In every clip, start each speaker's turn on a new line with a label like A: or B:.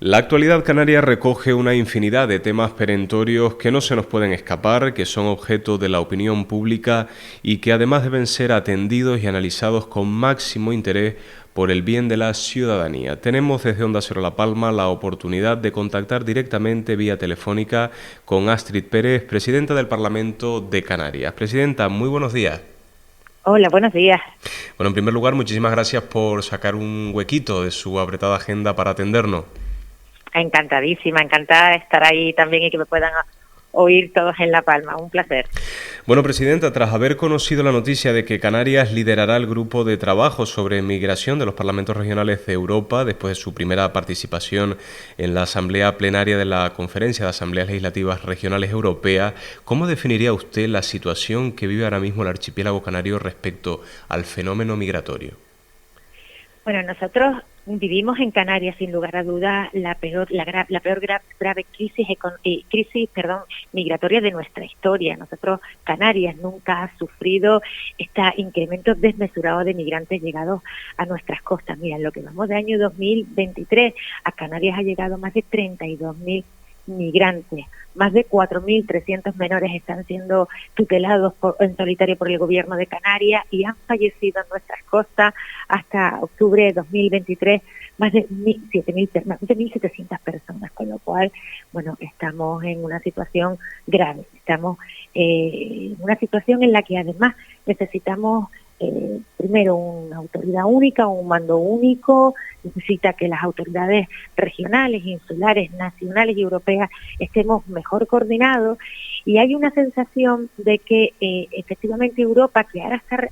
A: La actualidad canaria recoge una infinidad de temas perentorios que no se nos pueden escapar, que son objeto de la opinión pública y que además deben ser atendidos y analizados con máximo interés por el bien de la ciudadanía. Tenemos desde Onda Cero La Palma la oportunidad de contactar directamente vía telefónica con Astrid Pérez, presidenta del Parlamento de Canarias. Presidenta, muy buenos días.
B: Hola, buenos días.
A: Bueno, en primer lugar, muchísimas gracias por sacar un huequito de su apretada agenda para atendernos.
B: Encantadísima, encantada de estar ahí también y que me puedan oír todos en La Palma. Un placer.
A: Bueno, presidenta, tras haber conocido la noticia de que Canarias liderará el grupo de trabajo sobre migración de los parlamentos regionales de Europa, después de su primera participación en la asamblea plenaria de la Conferencia de Asambleas Legislativas Regionales Europeas, ¿cómo definiría usted la situación que vive ahora mismo el archipiélago canario respecto al fenómeno migratorio?
B: Bueno, nosotros vivimos en Canarias, sin lugar a dudas, la peor grave crisis migratoria de nuestra historia. Nosotros, Canarias, nunca ha sufrido este incremento desmesurado de migrantes llegados a nuestras costas. Mira, en lo que vamos de año 2023, a Canarias ha llegado más de 32.000 migrantes. Más de 4.300 menores están siendo tutelados en solitario por el gobierno de Canarias y han fallecido en nuestras costas hasta octubre de 2023 más de 1.700 personas, con lo cual, bueno, estamos en una situación grave. Estamos en una situación en la que además necesitamos primero una autoridad única, un mando único. Necesita que las autoridades regionales, insulares, nacionales y europeas estemos mejor coordinados, y hay una sensación de que efectivamente Europa, que ahora está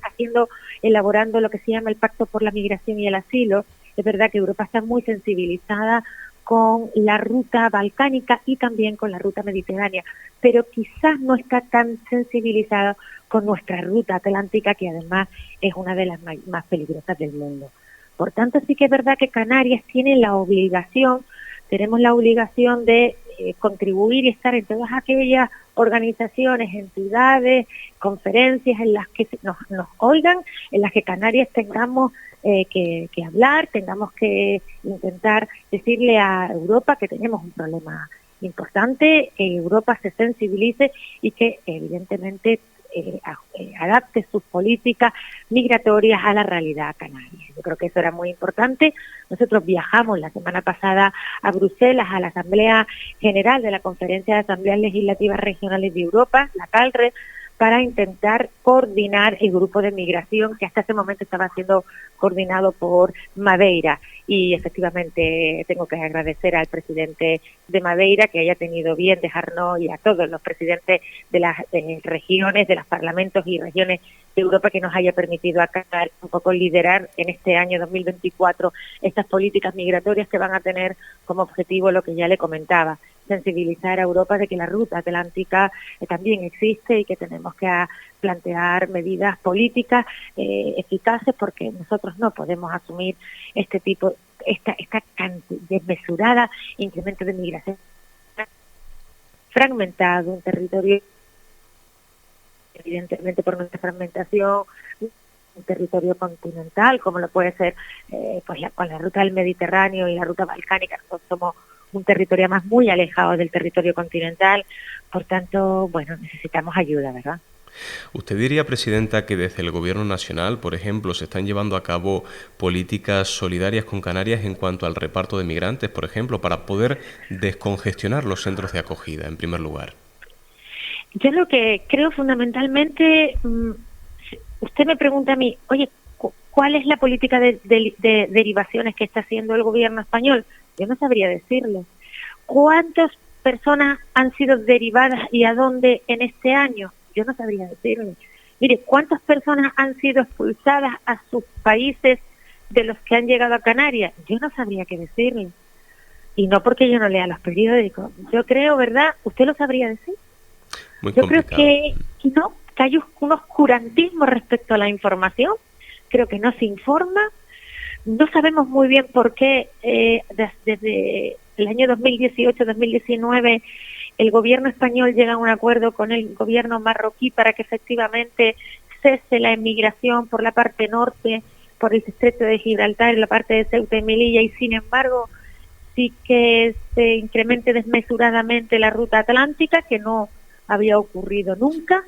B: elaborando lo que se llama el Pacto por la Migración y el Asilo, es verdad que Europa está muy sensibilizada con la ruta balcánica y también con la ruta mediterránea, pero quizás no está tan sensibilizada con nuestra ruta atlántica, que además es una de las más peligrosas del mundo. Por tanto, sí que es verdad que Canarias tenemos la obligación de contribuir y estar en todas aquellas organizaciones, entidades, conferencias en las que nos oigan, en las que Canarias tengamos que hablar, tengamos que intentar decirle a Europa que tenemos un problema importante, que Europa se sensibilice y que evidentemente adapte sus políticas migratorias a la realidad canaria. Yo creo que eso era muy importante. Nosotros viajamos la semana pasada a Bruselas, a la Asamblea General de la Conferencia de Asambleas Legislativas Regionales de Europa, la CALRE, para intentar coordinar el grupo de migración que hasta ese momento estaba siendo coordinado por Madeira. Y efectivamente tengo que agradecer al presidente de Madeira que haya tenido bien dejarnos, y a todos los presidentes de las regiones, de los parlamentos y regiones de Europa, que nos haya permitido acá un poco liderar en este año 2024 estas políticas migratorias que van a tener como objetivo lo que ya le comentaba: sensibilizar a Europa de que la ruta atlántica también existe y que tenemos que plantear medidas políticas eficaces, porque nosotros no podemos asumir esta desmesurada incremento de migración fragmentado, un territorio evidentemente por nuestra fragmentación, un territorio continental como lo puede ser con la ruta del Mediterráneo y la ruta balcánica. Nosotros somos un territorio además muy alejado del territorio continental, por tanto, bueno, necesitamos ayuda, ¿verdad?
A: ¿Usted diría, presidenta, que desde el Gobierno nacional, por ejemplo, se están llevando a cabo políticas solidarias con Canarias en cuanto al reparto de migrantes, por ejemplo, para poder descongestionar los centros de acogida, en primer lugar?
B: Yo lo que creo fundamentalmente, usted me pregunta a mí, oye, ¿cuál es la política de derivaciones que está haciendo el gobierno español? Yo no sabría decirle. ¿Cuántas personas han sido derivadas y a dónde en este año? Yo no sabría decirle. Mire, ¿cuántas personas han sido expulsadas a sus países de los que han llegado a Canarias? Yo no sabría qué decirle. Y no porque yo no lea los periódicos. Yo creo, ¿verdad? ¿Usted lo sabría decir?
A: Muy
B: Yo creo
A: complicado.
B: que hay un oscurantismo respecto a la información. Creo que no se informa. No sabemos muy bien por qué desde el año 2018-2019 el gobierno español llega a un acuerdo con el gobierno marroquí para que efectivamente cese la emigración por la parte norte, por el estrecho de Gibraltar y la parte de Ceuta y Melilla, y sin embargo sí que se incremente desmesuradamente la ruta atlántica, que no había ocurrido nunca.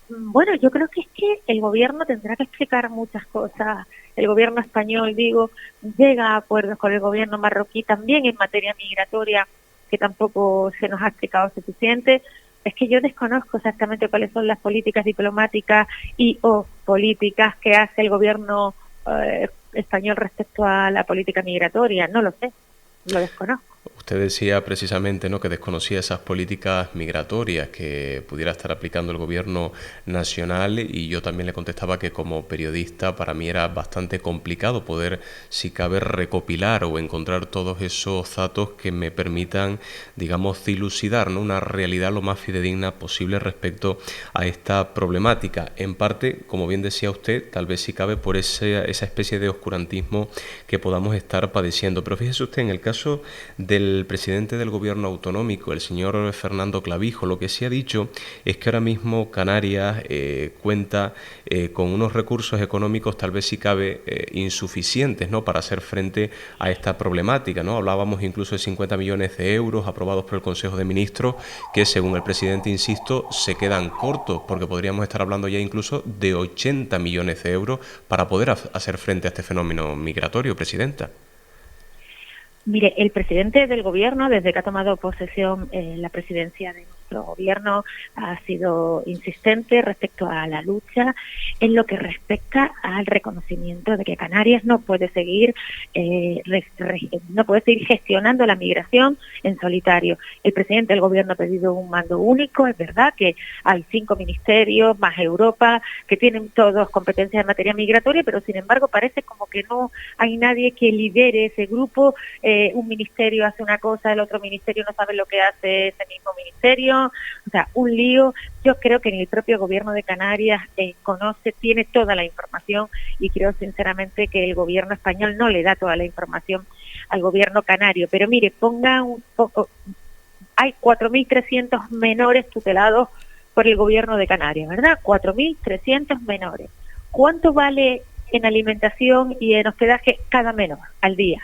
B: Bueno, yo creo que es que el gobierno tendrá que explicar muchas cosas. El gobierno español, digo, llega a acuerdos con el gobierno marroquí también en materia migratoria, que tampoco se nos ha explicado suficiente. Es que yo desconozco exactamente cuáles son las políticas diplomáticas y o políticas que hace el gobierno español respecto a la política migratoria. No lo sé, lo desconozco.
A: Usted decía precisamente, ¿no?, que desconocía esas políticas migratorias que pudiera estar aplicando el gobierno nacional, y yo también le contestaba que como periodista para mí era bastante complicado poder, si cabe, recopilar o encontrar todos esos datos que me permitan, digamos, dilucidar, ¿no?, una realidad lo más fidedigna posible respecto a esta problemática. En parte, como bien decía usted, tal vez si cabe por esa especie de oscurantismo que podamos estar padeciendo. Pero fíjese usted, en el caso del presidente del gobierno autonómico, el señor Fernando Clavijo, lo que se ha dicho es que ahora mismo Canarias cuenta con unos recursos económicos tal vez si cabe insuficientes, ¿no?, para hacer frente a esta problemática, ¿no? Hablábamos incluso de 50 millones de euros aprobados por el Consejo de Ministros, que según el presidente, insisto, se quedan cortos, porque podríamos estar hablando ya incluso de 80 millones de euros para poder hacer frente a este fenómeno migratorio, presidenta.
B: Mire, el presidente del gobierno, desde que ha tomado posesión la presidencia de nuestro gobierno, ha sido insistente respecto a la lucha en lo que respecta al reconocimiento de que Canarias no puede seguir gestionando la migración en solitario. El presidente del gobierno ha pedido un mando único. Es verdad que hay 5 ministerios más Europa que tienen todos competencias en materia migratoria, pero sin embargo parece como que no hay nadie que lidere ese grupo. Un ministerio hace una cosa, el otro ministerio no sabe lo que hace ese mismo ministerio, o sea, un lío. Yo creo que en el propio gobierno de Canarias tiene toda la información, y creo sinceramente que el gobierno español no le da toda la información al gobierno canario. Pero mire, hay 4.300 menores tutelados por el gobierno de Canarias, ¿verdad? 4.300 menores. ¿Cuánto vale en alimentación y en hospedaje cada menor al día?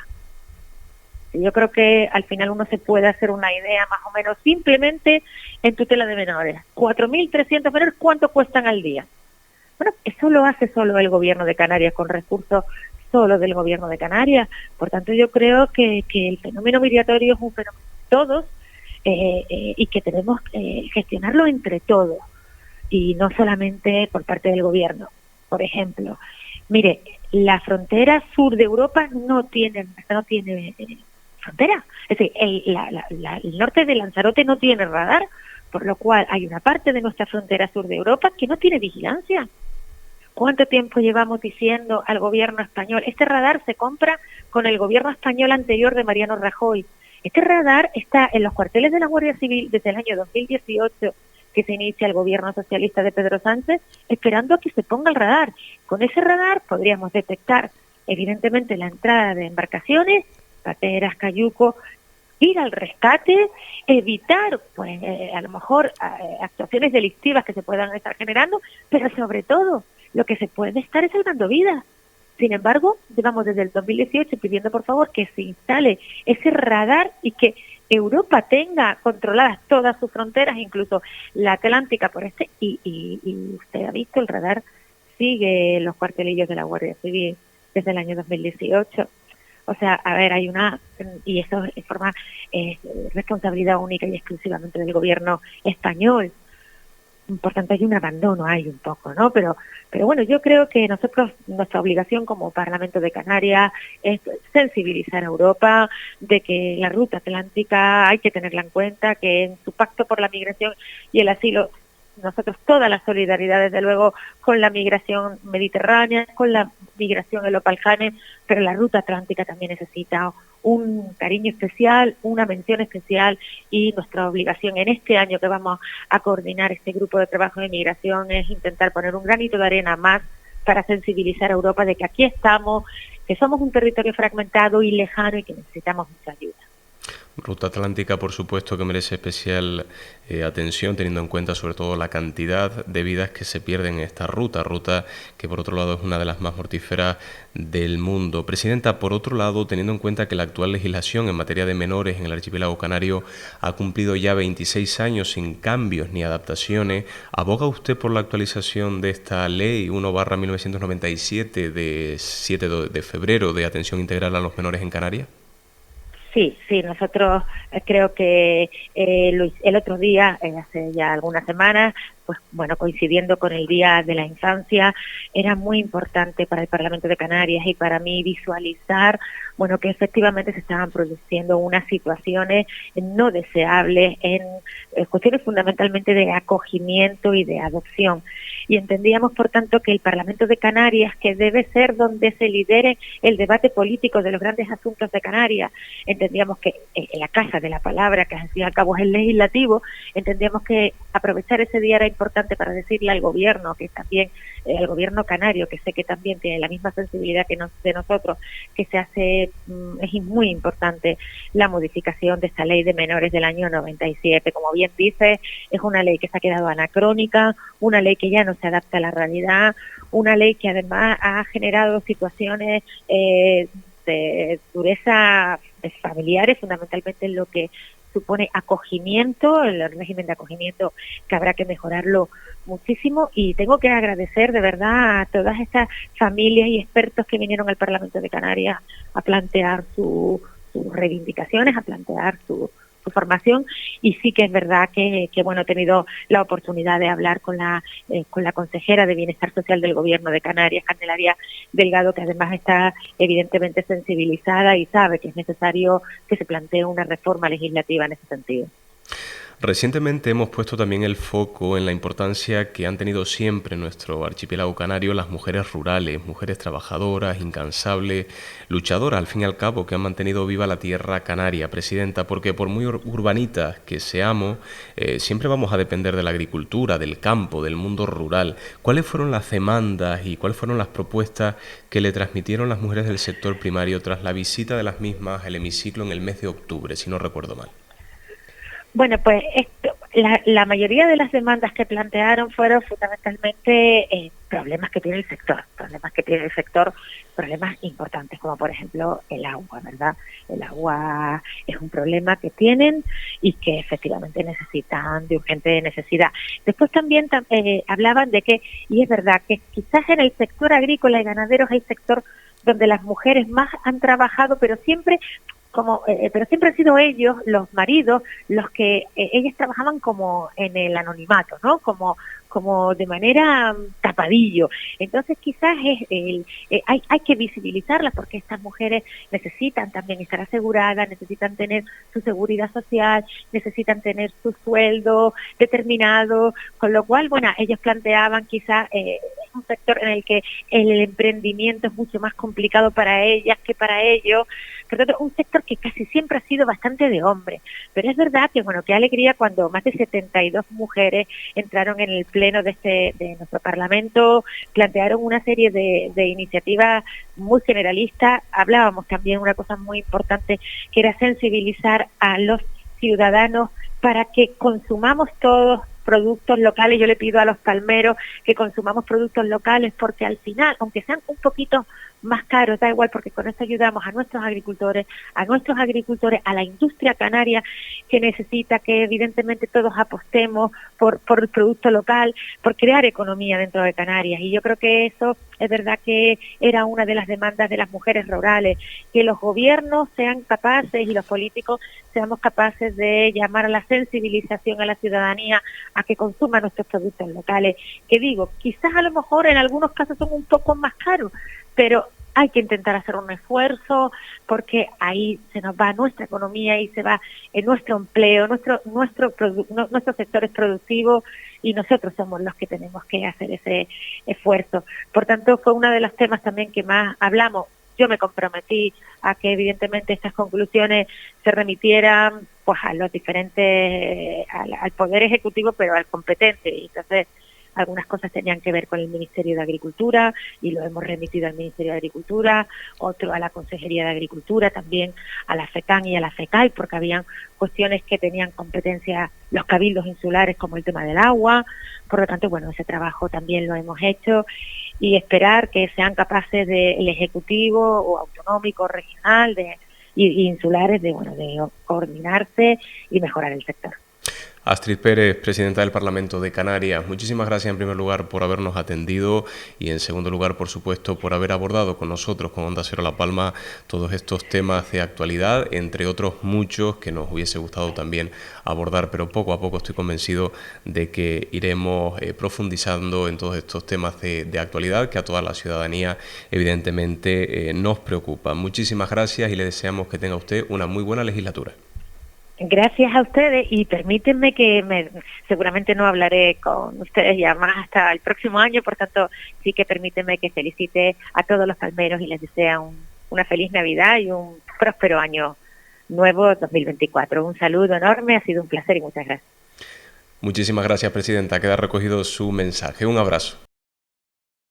B: Yo creo que al final uno se puede hacer una idea más o menos simplemente en tutela de menores. 4.300 menores, ¿cuánto cuestan al día? Bueno, eso lo hace solo el gobierno de Canarias, con recursos solo del gobierno de Canarias. Por tanto, yo creo que el fenómeno migratorio es un fenómeno de todos, y que tenemos que gestionarlo entre todos y no solamente por parte del gobierno. Por ejemplo, mire, la frontera sur de Europa no tiene frontera. Es decir, el norte de Lanzarote no tiene radar, por lo cual hay una parte de nuestra frontera sur de Europa que no tiene vigilancia. ¿Cuánto tiempo llevamos diciendo al gobierno español? Este radar se compra con el gobierno español anterior de Mariano Rajoy. Este radar está en los cuarteles de la Guardia Civil desde el año 2018, que se inicia el gobierno socialista de Pedro Sánchez, esperando a que se ponga el radar. Con ese radar podríamos detectar, evidentemente, la entrada de embarcaciones, pateras, cayucos, ir al rescate, evitar, pues, a lo mejor actuaciones delictivas que se puedan estar generando, pero sobre todo, lo que se puede estar es salvando vidas. Sin embargo, llevamos desde el 2018 pidiendo, por favor, que se instale ese radar y que Europa tenga controladas todas sus fronteras, incluso la Atlántica por y usted ha visto, el radar sigue los cuartelillos de la Guardia Civil desde el año 2018. O sea, a ver, y eso forma responsabilidad única y exclusivamente del gobierno español. Por tanto, hay un abandono, hay un poco, ¿no? Pero bueno, yo creo que nuestra obligación como Parlamento de Canarias es sensibilizar a Europa de que la ruta atlántica hay que tenerla en cuenta, que en su pacto por la migración y el asilo, nosotros toda la solidaridad, desde luego, con la migración mediterránea, con la migración en los Balcanes, pero la ruta atlántica también necesita un cariño especial, una mención especial, y nuestra obligación en este año que vamos a coordinar este grupo de trabajo de migración es intentar poner un granito de arena más para sensibilizar a Europa de que aquí estamos, que somos un territorio fragmentado y lejano y que necesitamos mucha ayuda.
A: Ruta Atlántica, por supuesto, que merece especial atención, teniendo en cuenta sobre todo la cantidad de vidas que se pierden en esta ruta que por otro lado es una de las más mortíferas del mundo. Presidenta, por otro lado, teniendo en cuenta que la actual legislación en materia de menores en el archipiélago canario ha cumplido ya 26 años sin cambios ni adaptaciones, ¿aboga usted por la actualización de esta ley 1/1997 de 7 de febrero de atención integral a los menores en Canarias?
B: Sí, nosotros creo que el otro día, hace ya algunas semanas, pues bueno, coincidiendo con el Día de la Infancia, era muy importante para el Parlamento de Canarias y para mí visualizar, bueno, que efectivamente se estaban produciendo unas situaciones no deseables en cuestiones fundamentalmente de acogimiento y de adopción. Y entendíamos, por tanto, que el Parlamento de Canarias, que debe ser donde se lidere el debate político de los grandes asuntos de Canarias, entendíamos que en la Casa de la Palabra, que al fin y al cabo es el legislativo, entendíamos que aprovechar ese día era importante para decirle al gobierno, que también, el gobierno canario, que sé que también tiene la misma sensibilidad que de nosotros, que se hace, es muy importante la modificación de esta ley de menores del año 97. Como bien dice, es una ley que se ha quedado anacrónica, una ley que ya no se adapta a la realidad, una ley que además ha generado situaciones de dureza familiares, fundamentalmente en lo que supone acogimiento, el régimen de acogimiento que habrá que mejorarlo muchísimo, y tengo que agradecer de verdad a todas estas familias y expertos que vinieron al Parlamento de Canarias a plantear sus reivindicaciones, a plantear su formación, y sí que es verdad que bueno, he tenido la oportunidad de hablar con la consejera de Bienestar Social del Gobierno de Canarias, Candelaria Delgado, que además está evidentemente sensibilizada y sabe que es necesario que se plantee una reforma legislativa en ese sentido.
A: Recientemente hemos puesto también el foco en la importancia que han tenido siempre en nuestro archipiélago canario las mujeres rurales, mujeres trabajadoras, incansables, luchadoras al fin y al cabo, que han mantenido viva la tierra canaria, Presidenta, porque por muy urbanitas que seamos, siempre vamos a depender de la agricultura, del campo, del mundo rural. ¿Cuáles fueron las demandas y cuáles fueron las propuestas que le transmitieron las mujeres del sector primario tras la visita de las mismas al hemiciclo en el mes de octubre, si no recuerdo mal?
B: Bueno, pues la mayoría de las demandas que plantearon fueron fundamentalmente problemas que tiene el sector, problemas importantes, como por ejemplo el agua, ¿verdad? El agua es un problema que tienen y que efectivamente necesitan de urgente necesidad. Después también hablaban de que, y es verdad, que quizás en el sector agrícola y ganadero es el sector donde las mujeres más han trabajado, pero siempre han sido ellos, los maridos, los que ellas trabajaban como en el anonimato, ¿no? Como de manera tapadillo. Entonces quizás hay que visibilizarlas, porque estas mujeres necesitan también estar aseguradas, necesitan tener su seguridad social, necesitan tener su sueldo determinado, con lo cual, bueno, ellos planteaban quizás un sector en el que el emprendimiento es mucho más complicado para ellas que para ellos. Por tanto, un sector que casi siempre ha sido bastante de hombres. Pero es verdad que, bueno, qué alegría cuando más de 72 mujeres entraron en el pleno de nuestro Parlamento, plantearon una serie de iniciativas muy generalistas. Hablábamos también una cosa muy importante, que era sensibilizar a los ciudadanos para que consumamos todos productos locales. Yo le pido a los palmeros que consumamos productos locales, porque al final, aunque sean un poquito más caros, da igual, porque con eso ayudamos a nuestros agricultores, a la industria canaria, que necesita que evidentemente todos apostemos por el producto local, por crear economía dentro de Canarias. Y yo creo que eso es verdad que era una de las demandas de las mujeres rurales, que los gobiernos sean capaces y los políticos seamos capaces de llamar a la sensibilización a la ciudadanía a que consuma nuestros productos locales, que digo, quizás a lo mejor en algunos casos son un poco más caros, pero hay que intentar hacer un esfuerzo, porque ahí se nos va nuestra economía y se va en nuestro empleo, nuestros sectores productivos, y nosotros somos los que tenemos que hacer ese esfuerzo. Por tanto, fue uno de los temas también que más hablamos. Yo me comprometí a que evidentemente estas conclusiones se remitieran pues a los diferentes, al Poder Ejecutivo, pero al competente. Y entonces algunas cosas tenían que ver con el Ministerio de Agricultura y lo hemos remitido al Ministerio de Agricultura, otro a la Consejería de Agricultura, también a la FECAN y a la FECAI, porque habían cuestiones que tenían competencia los cabildos insulares, como el tema del agua. Por lo tanto, bueno, ese trabajo también lo hemos hecho, y esperar que sean capaces el Ejecutivo o autonómico, regional, y insulares, de coordinarse y mejorar el sector.
A: Astrid Pérez, presidenta del Parlamento de Canarias, muchísimas gracias en primer lugar por habernos atendido y en segundo lugar, por supuesto, por haber abordado con nosotros, con Onda Cero La Palma, todos estos temas de actualidad, entre otros muchos que nos hubiese gustado también abordar, pero poco a poco estoy convencido de que iremos profundizando en todos estos temas de actualidad que a toda la ciudadanía evidentemente nos preocupan. Muchísimas gracias y le deseamos que tenga usted una muy buena legislatura.
B: Gracias a ustedes, y permítanme que seguramente no hablaré con ustedes ya más hasta el próximo año, por tanto sí que permítanme que felicite a todos los palmeros y les desea una feliz Navidad y un próspero año nuevo 2024. Un saludo enorme, ha sido un placer y muchas gracias.
A: Muchísimas gracias, presidenta. Queda recogido su mensaje. Un abrazo.